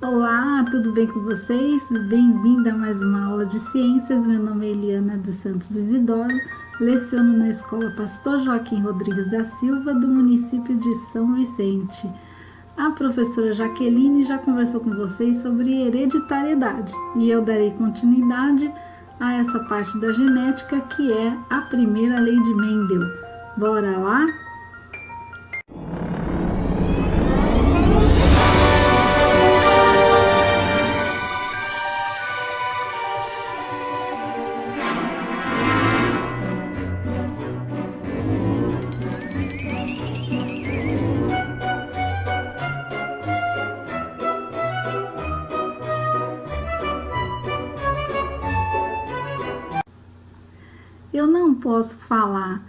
Olá, tudo bem com vocês? Bem-vinda a mais uma aula de ciências. Meu nome é Eliana dos Santos Isidoro, leciono na Escola Pastor Joaquim Rodrigues da Silva, do município de São Vicente. A professora Jaqueline já conversou com vocês sobre hereditariedade e eu darei continuidade a essa parte da genética que é a primeira lei de Mendel. Bora lá? Eu não posso falar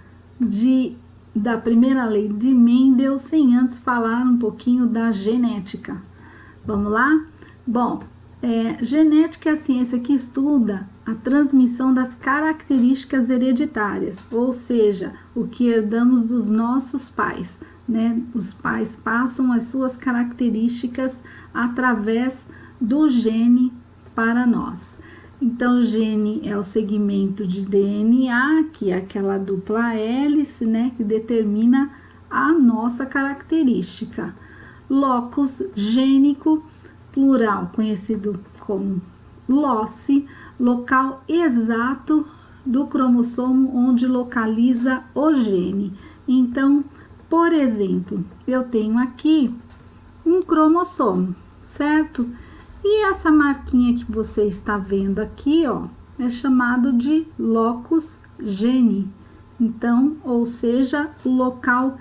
da primeira lei de Mendel sem antes falar um pouquinho da genética. Vamos lá? Bom, genética é a ciência que estuda a transmissão das características hereditárias, ou seja, o que herdamos dos nossos pais, né? Os pais passam as suas características através do gene para nós. Então, o gene é o segmento de DNA, que é aquela dupla hélice, né, que determina a nossa característica. Locus gênico, plural, conhecido como loci, local exato do cromossomo onde localiza o gene. Então, por exemplo, eu tenho aqui um cromossomo, certo? E essa marquinha que você está vendo aqui, ó, é chamado de locus gene. Então, ou seja, o local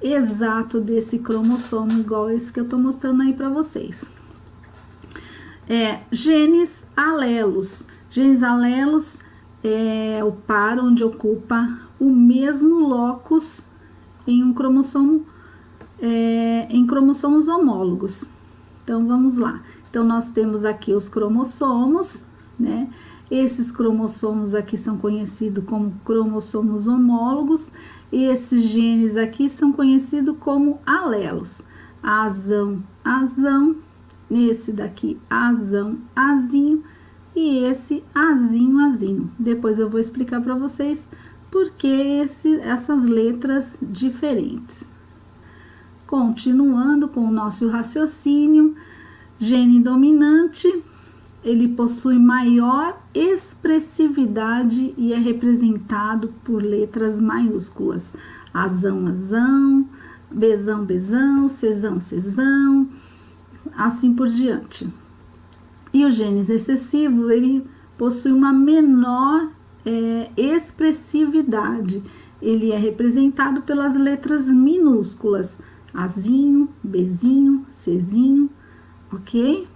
exato desse cromossomo, igual esse que eu tô mostrando aí para vocês. Genes alelos. Genes alelos é o par onde ocupa o mesmo locus em um cromossomo, em cromossomos homólogos. Então, vamos lá. Então, nós temos aqui os cromossomos, né? Esses cromossomos aqui são conhecidos como cromossomos homólogos, e esses genes aqui são conhecidos como alelos. Azão, azão, esse daqui, azão, azinho, e esse azinho, azinho. Depois eu vou explicar para vocês por que essas letras diferentes. Continuando com o nosso raciocínio, gene dominante, ele possui maior expressividade e é representado por letras maiúsculas. Azão, azão, bezão, bezão, cezão, cezão, assim por diante. E o gene recessivo, ele possui uma menor expressividade. Ele é representado pelas letras minúsculas. Azinho, bezinho, cezinho, ok?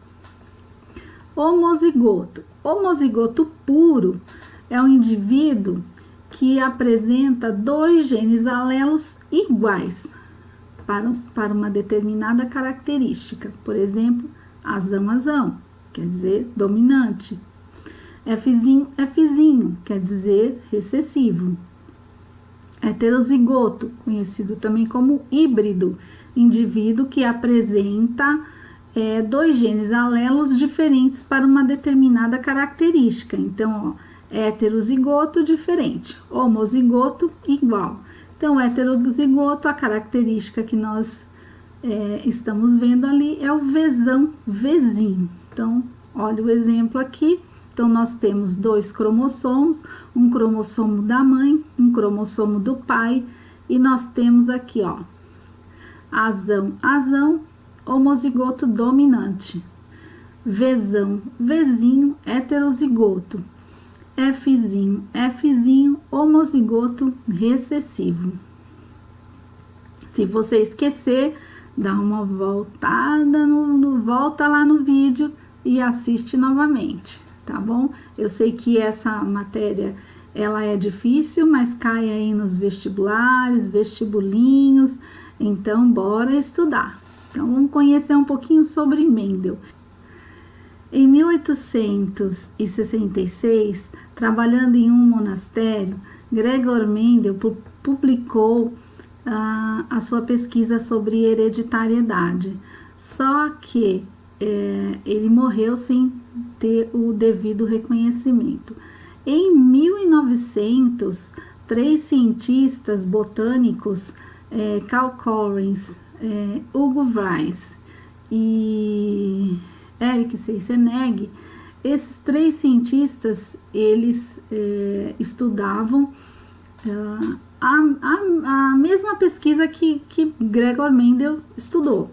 Homozigoto. Homozigoto puro é um indivíduo que apresenta dois genes alelos iguais para uma determinada característica. Por exemplo, azão, azão, quer dizer dominante. Fzinho, Fzinho, quer dizer recessivo. Heterozigoto, conhecido também como híbrido, indivíduo que apresenta dois genes alelos diferentes para uma determinada característica. Então, ó, heterozigoto diferente, homozigoto igual. Então, heterozigoto, a característica que nós estamos vendo ali é o Vzão, Vzinho. Então, olha o exemplo aqui. Então, nós temos dois cromossomos, um cromossomo da mãe, um cromossomo do pai, e nós temos aqui, ó, azão, azão, homozigoto dominante, Vzão, Vzinho, heterozigoto, Fzinho, Fzinho, homozigoto recessivo. Se você esquecer, dá uma voltada, volta lá no vídeo e assiste novamente, tá bom? Eu sei que essa matéria, ela é difícil, mas cai aí nos vestibulares, vestibulinhos, então bora estudar. Então, vamos conhecer um pouquinho sobre Mendel. Em 1866, trabalhando em um monastério, Gregor Mendel publicou a sua pesquisa sobre hereditariedade. Só que ele morreu sem ter o devido reconhecimento. Em 1900, 3 cientistas botânicos, Carl Correns, Hugo Weiss e Eric Seisenegg, esses 3 cientistas, eles estudavam a mesma pesquisa que Gregor Mendel estudou.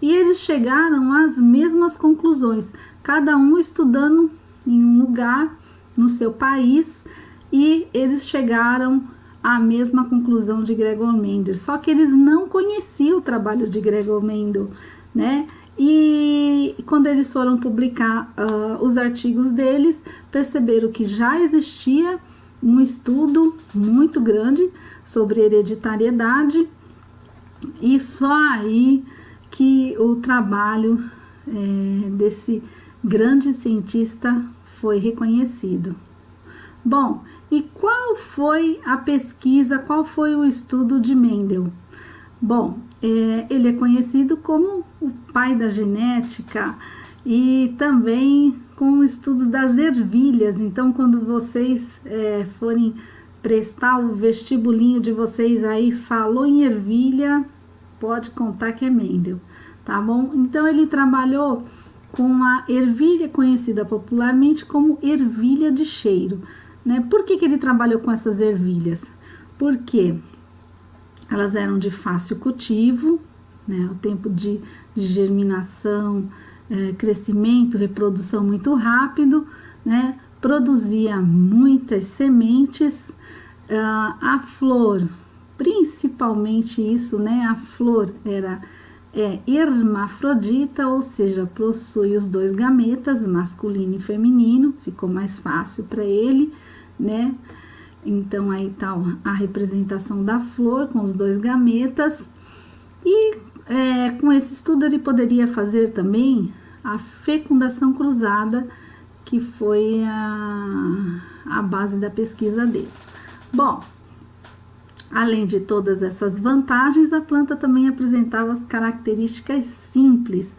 E eles chegaram às mesmas conclusões, cada um estudando em um lugar no seu país, e eles chegaram à mesma conclusão de Gregor Mendel, só que eles não conheciam o trabalho de Gregor Mendel, né? E quando eles foram publicar os artigos deles, perceberam que já existia um estudo muito grande sobre hereditariedade, e só aí que o trabalho desse grande cientista foi reconhecido. Bom, e qual foi a pesquisa, qual foi o estudo de Mendel? Bom, ele é conhecido como o pai da genética e também com o estudo das ervilhas. Então, quando vocês forem prestar o vestibulinho de vocês aí, falou em ervilha, pode contar que é Mendel, tá bom? Então, ele trabalhou com a ervilha conhecida popularmente como ervilha de cheiro, né? Por que ele trabalhou com essas ervilhas? Porque elas eram de fácil cultivo, né? O tempo de germinação, crescimento, reprodução muito rápido, né? Produzia muitas sementes, a flor, principalmente isso, né? A flor era hermafrodita, ou seja, possui os 2 gametas, masculino e feminino, ficou mais fácil para ele, né? Então, aí tá a representação da flor com os 2 gametas. E com esse estudo ele poderia fazer também a fecundação cruzada, que foi a base da pesquisa dele. Bom, além de todas essas vantagens, a planta também apresentava as características simples.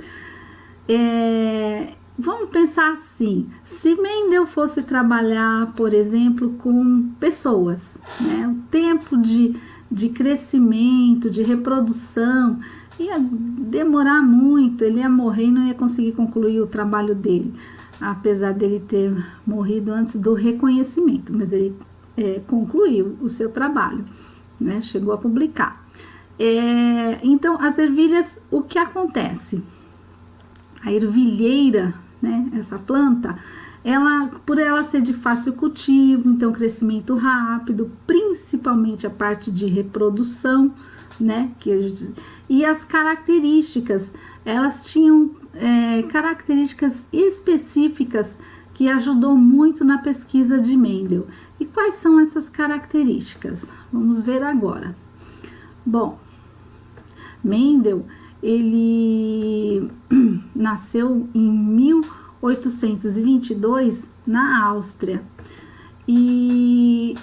Vamos pensar assim, se Mendel fosse trabalhar, por exemplo, com pessoas, né? O tempo de crescimento, de reprodução, ia demorar muito, ele ia morrer e não ia conseguir concluir o trabalho dele, apesar dele ter morrido antes do reconhecimento, mas ele concluiu o seu trabalho, né? Chegou a publicar. Então, as ervilhas, o que acontece? A ervilheira, né, essa planta, por ela ser de fácil cultivo, então crescimento rápido, principalmente a parte de reprodução, né, e as características, elas tinham características específicas que ajudou muito na pesquisa de Mendel. E quais são essas características? Vamos ver agora. Bom, Mendel, ele nasceu em 1822 na Áustria, e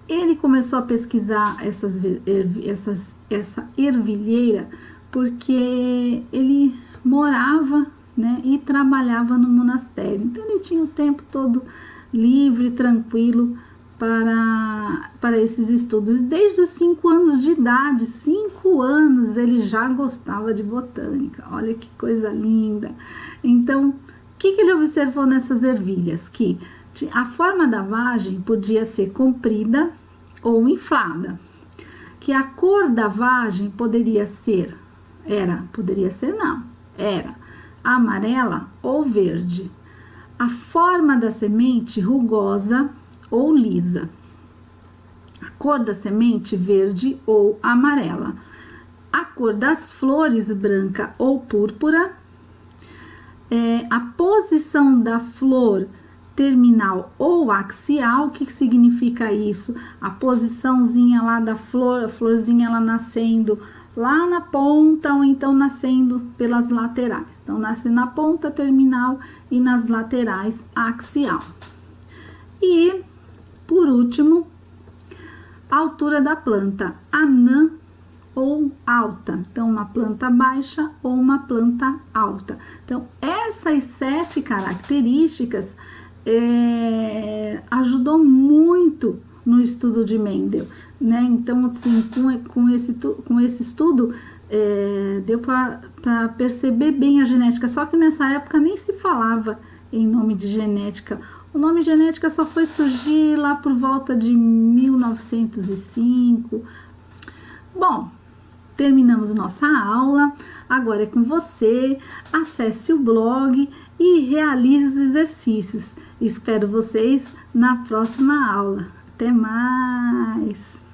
ele começou a pesquisar essa ervilheira porque ele morava, né, e trabalhava no monastério, então ele tinha o tempo todo livre, tranquilo para esses estudos. Desde os 5 anos de idade, 5 anos, ele já gostava de botânica. Olha que coisa linda. Então, o que ele observou nessas ervilhas? Que a forma da vagem podia ser comprida ou inflada. Que a cor da vagem era amarela ou verde. A forma da semente rugosa ou lisa. A cor da semente verde ou amarela. A cor das flores branca ou púrpura. A posição da flor terminal ou axial. O que significa isso? A posiçãozinha lá da flor, a florzinha ela nascendo lá na ponta ou então nascendo pelas laterais. Então, nasce na ponta terminal e nas laterais axial. E, por último, a altura da planta, anã ou alta. Então, uma planta baixa ou uma planta alta. Então, essas 7 características ajudou muito no estudo de Mendel, né? Então, assim, com esse estudo, deu para perceber bem a genética. Só que nessa época nem se falava em nome de genética. O nome genética só foi surgir lá por volta de 1905. Bom, terminamos nossa aula. Agora é com você. Acesse o blog e realize os exercícios. Espero vocês na próxima aula. Até mais!